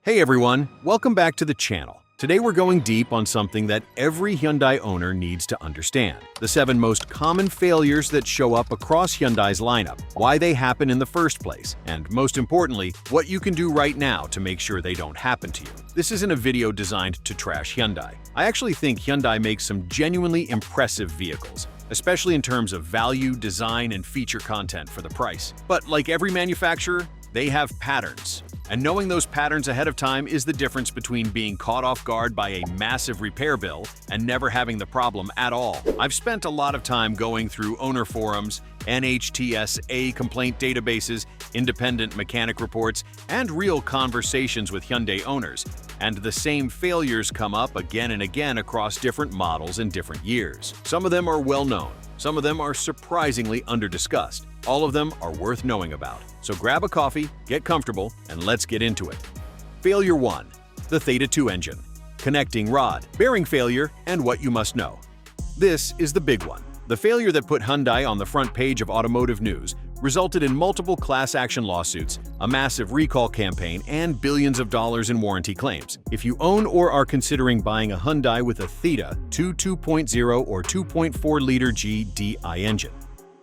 Hey everyone, welcome back to the channel. Today we're going deep on something that every Hyundai owner needs to understand. The 7 most common failures that show up across Hyundai's lineup, why they happen in the first place, and most importantly, what you can do right now to make sure they don't happen to you. This isn't a video designed to trash Hyundai. I actually think Hyundai makes some genuinely impressive vehicles, especially in terms of value, design, and feature content for the price. But like every manufacturer, they have patterns. And knowing those patterns ahead of time is the difference between being caught off guard by a massive repair bill and never having the problem at all. I've spent a lot of time going through owner forums, NHTSA complaint databases, independent mechanic reports, and real conversations with Hyundai owners, and the same failures come up again and again across different models in different years. Some of them are well known, some of them are surprisingly under-discussed. All of them are worth knowing about. So grab a coffee, get comfortable, and let's get into it. Failure 1. The Theta II engine. Connecting rod, bearing failure, and what you must know. This is the big one. The failure that put Hyundai on the front page of automotive news resulted in multiple class action lawsuits, a massive recall campaign, and billions of dollars in warranty claims. If you own or are considering buying a Hyundai with a Theta II 2.0 or 2.4-liter GDI engine,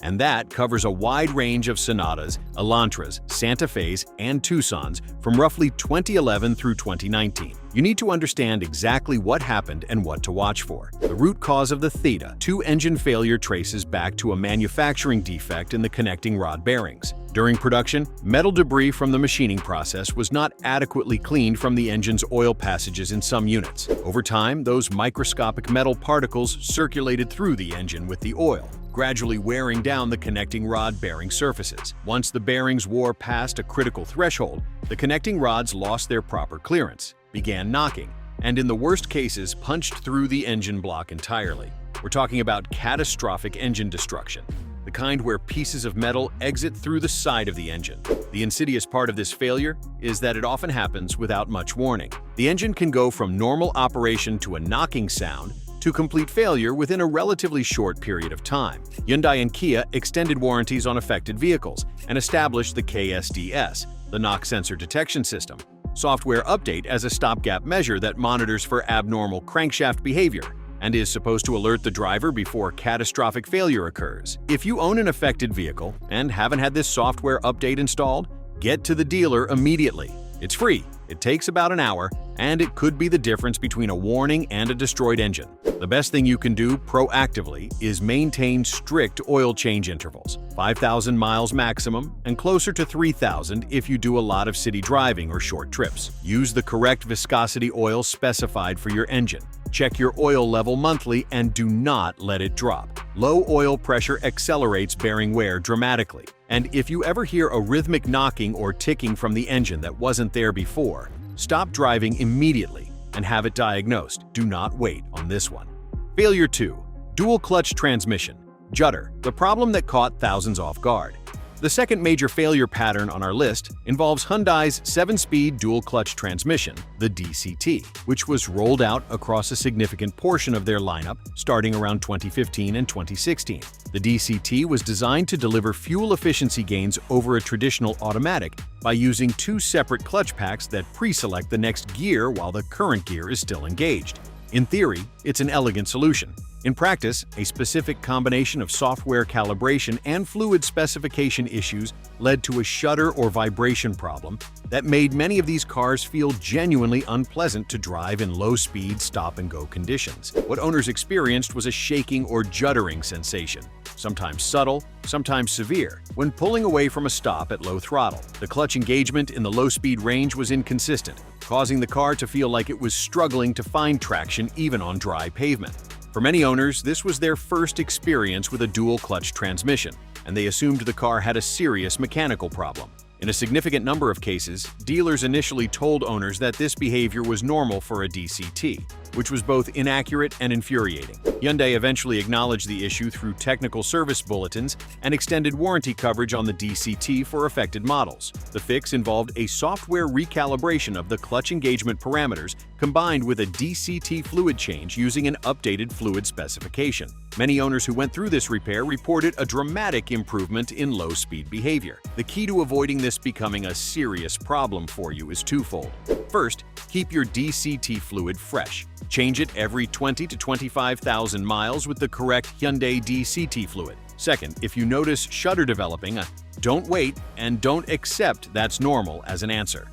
and that covers a wide range of Sonatas, Elantras, Santa Fes, and Tucsons from roughly 2011 through 2019. You need to understand exactly what happened and what to watch for. The root cause of the Theta II engine failure traces back to a manufacturing defect in the connecting rod bearings. During production, metal debris from the machining process was not adequately cleaned from the engine's oil passages in some units. Over time, those microscopic metal particles circulated through the engine with the oil, gradually wearing down the connecting rod bearing surfaces. Once the bearings wore past a critical threshold, the connecting rods lost their proper clearance, began knocking, and in the worst cases punched through the engine block entirely. We're talking about catastrophic engine destruction, the kind where pieces of metal exit through the side of the engine. The insidious part of this failure is that it often happens without much warning. The engine can go from normal operation to a knocking sound to complete failure within a relatively short period of time. Hyundai and Kia extended warranties on affected vehicles and established the KSDS, the knock sensor detection system, software update as a stopgap measure that monitors for abnormal crankshaft behavior and is supposed to alert the driver before catastrophic failure occurs. If you own an affected vehicle and haven't had this software update installed, get to the dealer immediately. It's free, it takes about an hour, and it could be the difference between a warning and a destroyed engine. The best thing you can do proactively is maintain strict oil change intervals, 5,000 miles maximum, and closer to 3,000 if you do a lot of city driving or short trips. Use the correct viscosity oil specified for your engine. Check your oil level monthly and do not let it drop. Low oil pressure accelerates bearing wear dramatically. And if you ever hear a rhythmic knocking or ticking from the engine that wasn't there before, stop driving immediately and have it diagnosed. Do not wait on this one. Failure 2. Dual clutch transmission. Judder, the problem that caught thousands off guard. The second major failure pattern on our list involves Hyundai's 7-speed dual-clutch transmission, the DCT, which was rolled out across a significant portion of their lineup starting around 2015 and 2016. The DCT was designed to deliver fuel efficiency gains over a traditional automatic by using 2 separate clutch packs that pre-select the next gear while the current gear is still engaged. In theory, it's an elegant solution. In practice, a specific combination of software calibration and fluid specification issues led to a shudder or vibration problem that made many of these cars feel genuinely unpleasant to drive in low-speed stop-and-go conditions. What owners experienced was a shaking or juddering sensation, sometimes subtle, sometimes severe, when pulling away from a stop at low throttle. The clutch engagement in the low-speed range was inconsistent, causing the car to feel like it was struggling to find traction even on dry pavement. For many owners, this was their first experience with a dual-clutch transmission, and they assumed the car had a serious mechanical problem. In a significant number of cases, dealers initially told owners that this behavior was normal for a DCT, which was both inaccurate and infuriating. Hyundai eventually acknowledged the issue through technical service bulletins and extended warranty coverage on the DCT for affected models. The fix involved a software recalibration of the clutch engagement parameters combined with a DCT fluid change using an updated fluid specification. Many owners who went through this repair reported a dramatic improvement in low-speed behavior. The key to avoiding this becoming a serious problem for you is twofold. First, keep your DCT fluid fresh. Change it every 20 to 25,000 miles with the correct Hyundai DCT fluid. Second, if you notice shudder developing, don't wait and don't accept that's normal as an answer.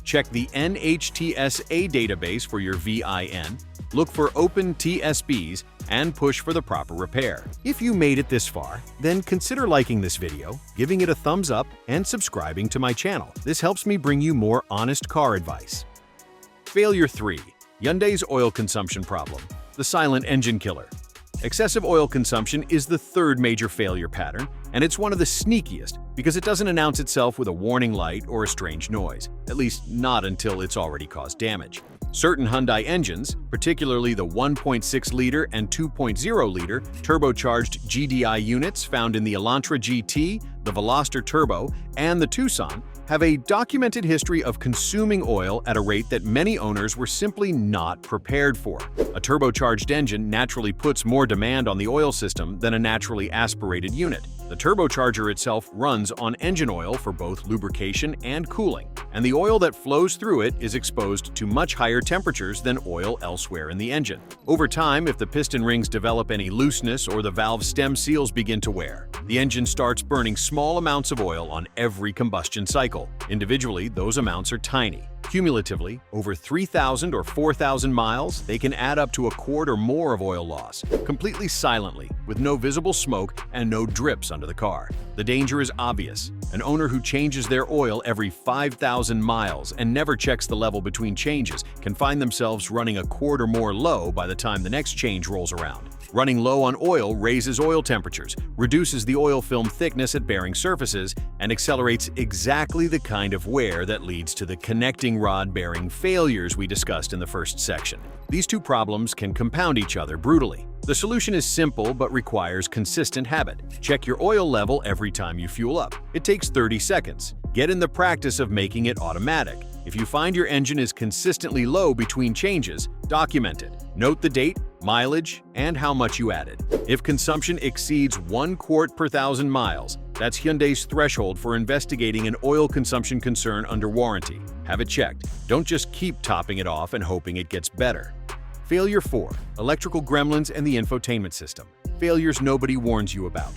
Check the NHTSA database for your VIN, look for open TSBs, and push for the proper repair. If you made it this far, then consider liking this video, giving it a thumbs up, and subscribing to my channel. This helps me bring you more honest car advice. Failure 3. Hyundai's oil consumption problem. The silent engine killer. Excessive oil consumption is the third major failure pattern, and it's one of the sneakiest because it doesn't announce itself with a warning light or a strange noise, at least not until it's already caused damage. Certain Hyundai engines, particularly the 1.6-liter and 2.0-liter turbocharged GDI units found in the Elantra GT, the Veloster Turbo, and the Tucson, have a documented history of consuming oil at a rate that many owners were simply not prepared for. A turbocharged engine naturally puts more demand on the oil system than a naturally aspirated unit. The turbocharger itself runs on engine oil for both lubrication and cooling, and the oil that flows through it is exposed to much higher temperatures than oil elsewhere in the engine. Over time, if the piston rings develop any looseness or the valve stem seals begin to wear, the engine starts burning small amounts of oil on every combustion cycle. Individually, those amounts are tiny. Cumulatively, over 3,000 or 4,000 miles, they can add up to a quart or more of oil loss, completely silently, with no visible smoke and no drips under the car. The danger is obvious. An owner who changes their oil every 5,000 miles and never checks the level between changes can find themselves running a quart or more low by the time the next change rolls around. Running low on oil raises oil temperatures, reduces the oil film thickness at bearing surfaces, and accelerates exactly the kind of wear that leads to the connecting rod bearing failures we discussed in the first section. These two problems can compound each other brutally. The solution is simple but requires consistent habit. Check your oil level every time you fuel up. It takes 30 seconds. Get in the practice of making it automatic. If you find your engine is consistently low between changes, document it. Note the date, mileage, and how much you added. If consumption exceeds 1 quart per 1,000 miles, that's Hyundai's threshold for investigating an oil consumption concern under warranty. Have it checked. Don't just keep topping it off and hoping it gets better. Failure 4. Electrical gremlins and the infotainment system. Failures nobody warns you about.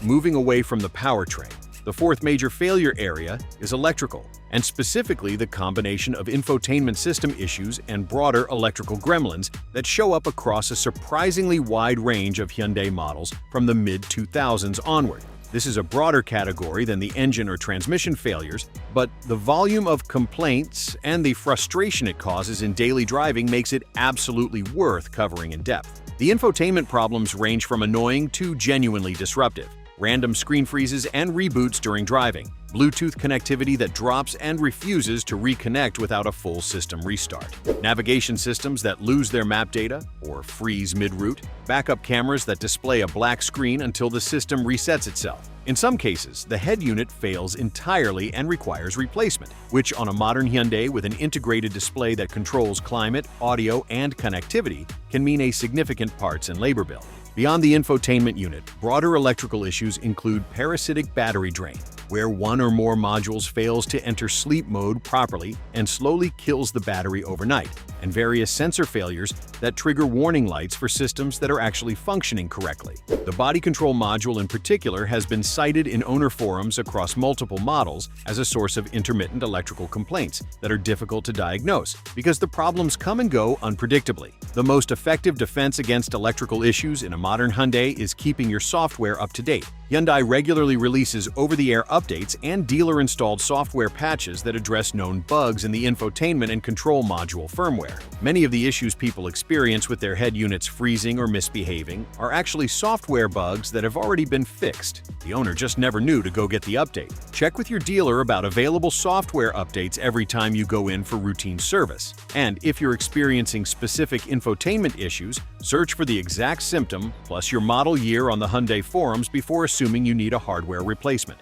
Moving away from the powertrain, the fourth major failure area is electrical, and specifically the combination of infotainment system issues and broader electrical gremlins that show up across a surprisingly wide range of Hyundai models from the mid-2000s onward. This is a broader category than the engine or transmission failures, but the volume of complaints and the frustration it causes in daily driving makes it absolutely worth covering in depth. The infotainment problems range from annoying to genuinely disruptive. Random screen freezes and reboots during driving, Bluetooth connectivity that drops and refuses to reconnect without a full system restart, navigation systems that lose their map data or freeze mid-route, backup cameras that display a black screen until the system resets itself. In some cases, the head unit fails entirely and requires replacement, which on a modern Hyundai with an integrated display that controls climate, audio, and connectivity can mean a significant parts and labor bill. Beyond the infotainment unit, broader electrical issues include parasitic battery drain, where one or more modules fails to enter sleep mode properly and slowly kills the battery overnight, and various sensor failures that trigger warning lights for systems that are actually functioning correctly. The body control module in particular has been cited in owner forums across multiple models as a source of intermittent electrical complaints that are difficult to diagnose because the problems come and go unpredictably. The most effective defense against electrical issues in a modern Hyundai is keeping your software up to date. Hyundai regularly releases over-the-air updates updates and dealer-installed software patches that address known bugs in the infotainment and control module firmware. Many of the issues people experience with their head units freezing or misbehaving are actually software bugs that have already been fixed. The owner just never knew to go get the update. Check with your dealer about available software updates every time you go in for routine service. And if you're experiencing specific infotainment issues, search for the exact symptom plus your model year on the Hyundai forums before assuming you need a hardware replacement.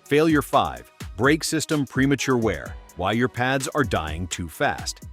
Failure 5. Brake system premature wear. Why your pads are dying too fast.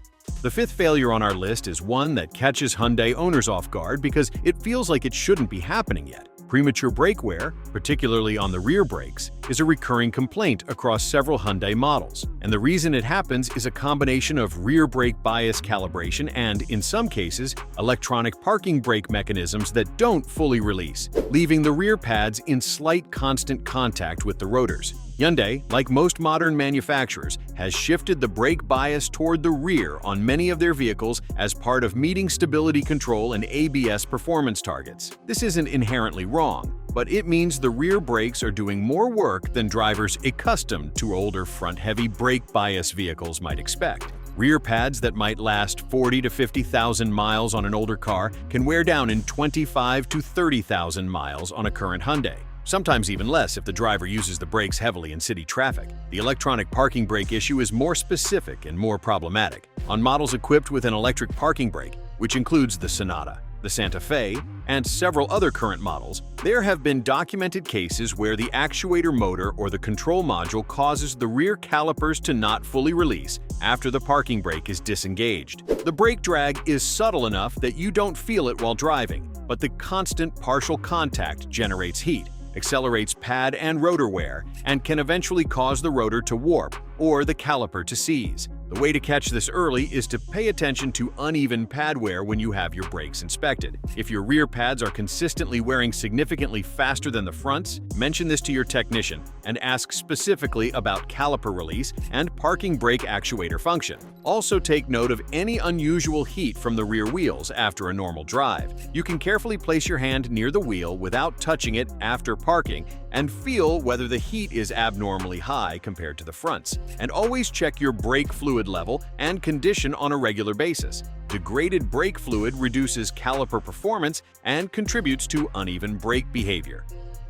The fifth failure on our list is one that catches Hyundai owners off guard because it feels like it shouldn't be happening yet. Premature brake wear, particularly on the rear brakes, is a recurring complaint across several Hyundai models, and the reason it happens is a combination of rear brake bias calibration and, in some cases, electronic parking brake mechanisms that don't fully release, leaving the rear pads in slight constant contact with the rotors. Hyundai, like most modern manufacturers, has shifted the brake bias toward the rear on many of their vehicles as part of meeting stability control and ABS performance targets. This isn't inherently wrong, but it means the rear brakes are doing more work than drivers accustomed to older front-heavy brake bias vehicles might expect. Rear pads that might last 40 to 50,000 miles on an older car can wear down in 25 to 30,000 miles on a current Hyundai. Sometimes even less if the driver uses the brakes heavily in city traffic. The electronic parking brake issue is more specific and more problematic. On models equipped with an electric parking brake, which includes the Sonata, the Santa Fe, and several other current models, there have been documented cases where the actuator motor or the control module causes the rear calipers to not fully release after the parking brake is disengaged. The brake drag is subtle enough that you don't feel it while driving, but the constant partial contact generates heat, accelerates pad and rotor wear, and can eventually cause the rotor to warp or the caliper to seize. The way to catch this early is to pay attention to uneven pad wear when you have your brakes inspected. If your rear pads are consistently wearing significantly faster than the fronts, mention this to your technician and ask specifically about caliper release and parking brake actuator function. Also take note of any unusual heat from the rear wheels after a normal drive. You can carefully place your hand near the wheel without touching it after parking and feel whether the heat is abnormally high compared to the fronts. And always check your brake fluid level and condition on a regular basis. Degraded brake fluid reduces caliper performance and contributes to uneven brake behavior.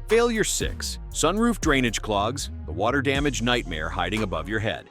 Failure 6. Sunroof drainage clogs, the water damage nightmare hiding above your head.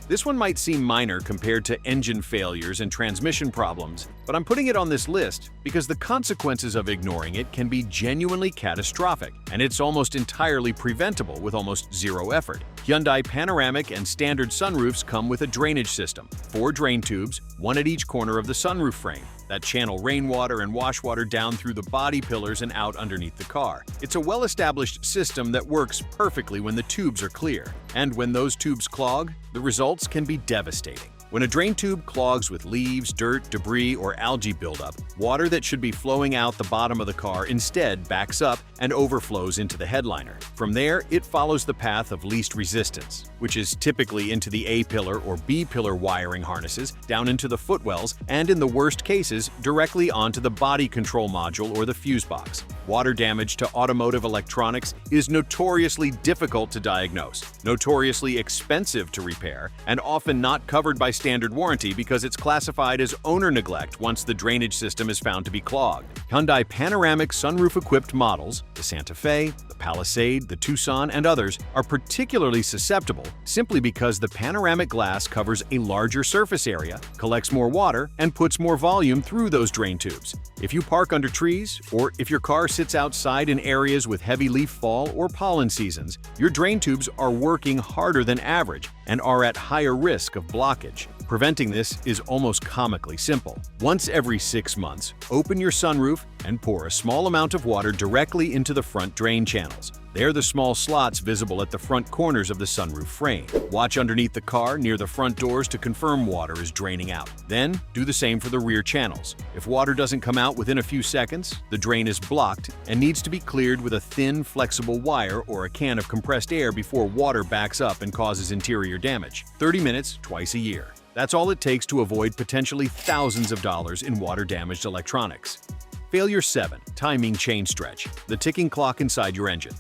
This one might seem minor compared to engine failures and transmission problems, but I'm putting it on this list because the consequences of ignoring it can be genuinely catastrophic, and it's almost entirely preventable with almost zero effort. Hyundai panoramic and standard sunroofs come with a drainage system, 4 drain tubes, one at each corner of the sunroof frame, that channel rainwater and wash water down through the body pillars and out underneath the car. It's a well-established system that works perfectly when the tubes are clear. And when those tubes clog, the results can be devastating. When a drain tube clogs with leaves, dirt, debris, or algae buildup, water that should be flowing out the bottom of the car instead backs up and overflows into the headliner. From there, it follows the path of least resistance, which is typically into the A-pillar or B-pillar wiring harnesses, down into the footwells, and in the worst cases, directly onto the body control module or the fuse box. Water damage to automotive electronics is notoriously difficult to diagnose, notoriously expensive to repair, and often not covered by standard warranty because it's classified as owner neglect once the drainage system is found to be clogged. Hyundai panoramic sunroof-equipped models, the Santa Fe, the Palisade, the Tucson, and others, are particularly susceptible simply because the panoramic glass covers a larger surface area, collects more water, and puts more volume through those drain tubes. If you park under trees, or if your car sits outside in areas with heavy leaf fall or pollen seasons, your drain tubes are working harder than average and are at higher risk of blockage. Preventing this is almost comically simple. Once every 6 months, open your sunroof and pour a small amount of water directly into the front drain channels. They're the small slots visible at the front corners of the sunroof frame. Watch underneath the car near the front doors to confirm water is draining out. Then, do the same for the rear channels. If water doesn't come out within a few seconds, the drain is blocked and needs to be cleared with a thin, flexible wire or a can of compressed air before water backs up and causes interior damage. 30 minutes, twice a year. That's all it takes to avoid potentially thousands of dollars in water-damaged electronics. Failure 7. Timing chain stretch, the ticking clock inside your engine.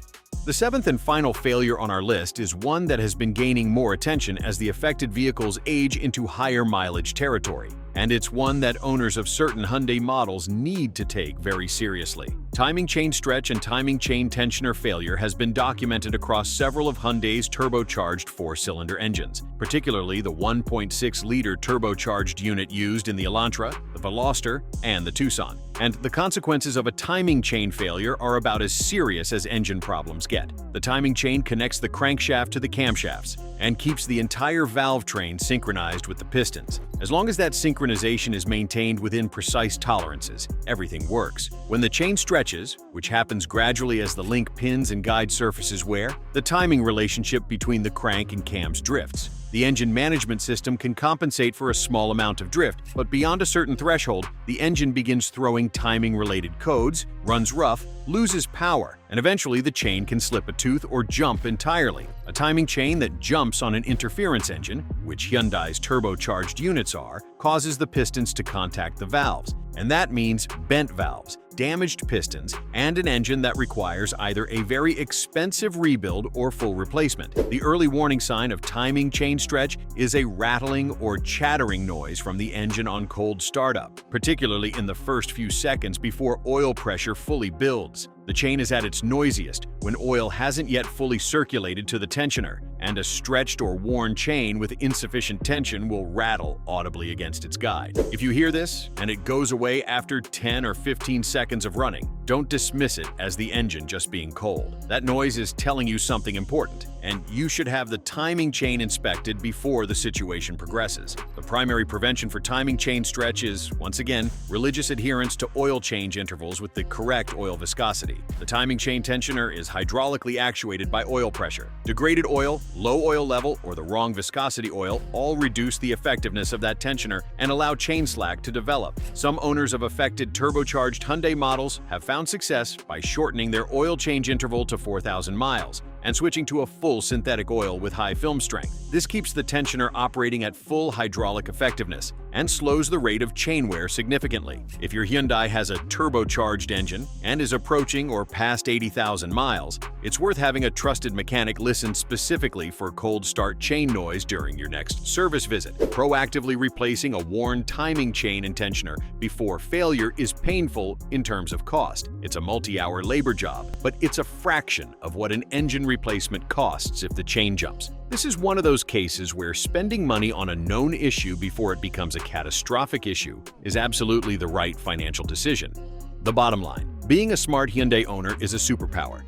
The seventh and final failure on our list is one that has been gaining more attention as the affected vehicles age into higher mileage territory. And it's one that owners of certain Hyundai models need to take very seriously. Timing chain stretch and timing chain tensioner failure has been documented across several of Hyundai's turbocharged four-cylinder engines, particularly the 1.6-liter turbocharged unit used in the Elantra, the Veloster, and the Tucson. And the consequences of a timing chain failure are about as serious as engine problems get. The timing chain connects the crankshaft to the camshafts and keeps the entire valve train synchronized with the pistons. As long as that synchronization is maintained within precise tolerances, everything works. When the chain stretches, which happens gradually as the link pins and guide surfaces wear, the timing relationship between the crank and cams drifts. The engine management system can compensate for a small amount of drift, but beyond a certain threshold, the engine begins throwing timing-related codes, runs rough, loses power, and eventually the chain can slip a tooth or jump entirely. A timing chain that jumps on an interference engine, which Hyundai's turbocharged units are, causes the pistons to contact the valves, and that means bent valves, damaged pistons, and an engine that requires either a very expensive rebuild or full replacement. The early warning sign of timing chain stretch is a rattling or chattering noise from the engine on cold startup, particularly in the first few seconds before oil pressure fully builds. The chain is at its noisiest when oil hasn't yet fully circulated to the tensioner, and a stretched or worn chain with insufficient tension will rattle audibly against its guide. If you hear this and it goes away after 10 or 15 seconds of running, don't dismiss it as the engine just being cold. That noise is telling you something important, and you should have the timing chain inspected before the situation progresses. The primary prevention for timing chain stretch is, once again, religious adherence to oil change intervals with the correct oil viscosity. The timing chain tensioner is hydraulically actuated by oil pressure. Degraded oil, low oil level, or the wrong viscosity oil all reduce the effectiveness of that tensioner and allow chain slack to develop. Some owners of affected turbocharged Hyundai models have found success by shortening their oil change interval to 4,000 miles and switching to a full synthetic oil with high film strength. This keeps the tensioner operating at full hydraulic effectiveness and slows the rate of chain wear significantly. If your Hyundai has a turbocharged engine and is approaching or past 80,000 miles, it's worth having a trusted mechanic listen specifically for cold start chain noise during your next service visit. Proactively replacing a worn timing chain and tensioner before failure is painful in terms of cost. It's a multi-hour labor job, but it's a fraction of what an engine replacement costs if the chain jumps. This is one of those cases where spending money on a known issue before it becomes a catastrophic issue is absolutely the right financial decision. The bottom line, being a smart Hyundai owner is a superpower.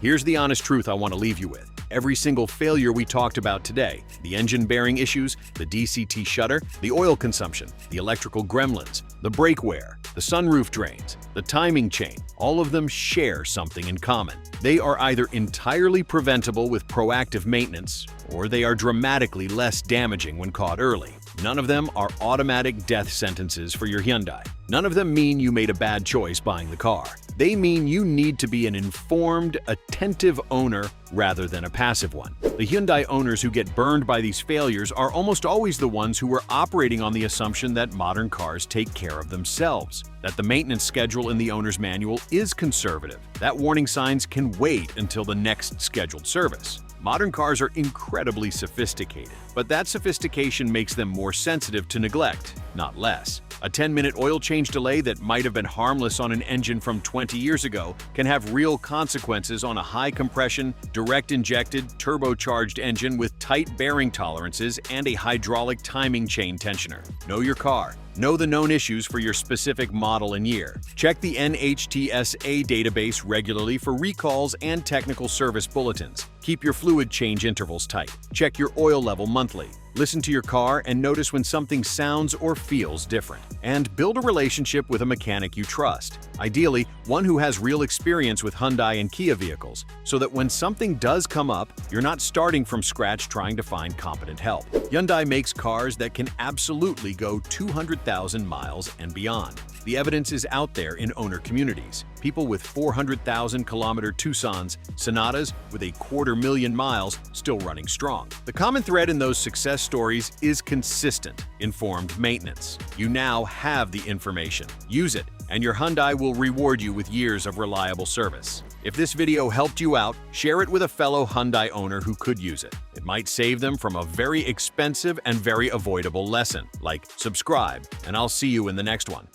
Here's the honest truth I want to leave you with. Every single failure we talked about today, the engine bearing issues, the DCT shutter, the oil consumption, the electrical gremlins, the brake wear, the sunroof drains, the timing chain, all of them share something in common. They are either entirely preventable with proactive maintenance, or they are dramatically less damaging when caught early. None of them are automatic death sentences for your Hyundai. None of them mean you made a bad choice buying the car. They mean you need to be an informed, attentive owner rather than a passive one. The Hyundai owners who get burned by these failures are almost always the ones who are operating on the assumption that modern cars take care of themselves, that the maintenance schedule in the owner's manual is conservative, that warning signs can wait until the next scheduled service. Modern cars are incredibly sophisticated, but that sophistication makes them more sensitive to neglect, not less. A 10-minute oil change delay that might have been harmless on an engine from 20 years ago can have real consequences on a high-compression, direct-injected, turbocharged engine with tight bearing tolerances and a hydraulic timing chain tensioner. Know your car. Know the known issues for your specific model and year. Check the NHTSA database regularly for recalls and technical service bulletins. Keep your fluid change intervals tight. Check your oil level monthly. Listen to your car and notice when something sounds or feels different. And build a relationship with a mechanic you trust. Ideally, one who has real experience with Hyundai and Kia vehicles, so that when something does come up, you're not starting from scratch trying to find competent help. Hyundai makes cars that can absolutely go 200,000 miles and beyond. The evidence is out there in owner communities. People with 400,000-kilometer Tucsons, Sonatas with 250,000 miles still running strong. The common thread in those success stories is consistent, informed maintenance. You now have the information. Use it. and your Hyundai will reward you with years of reliable service. If this video helped you out, share it with a fellow Hyundai owner who could use it. It might save them from a very expensive and very avoidable lesson. Like, subscribe, and I'll see you in the next one.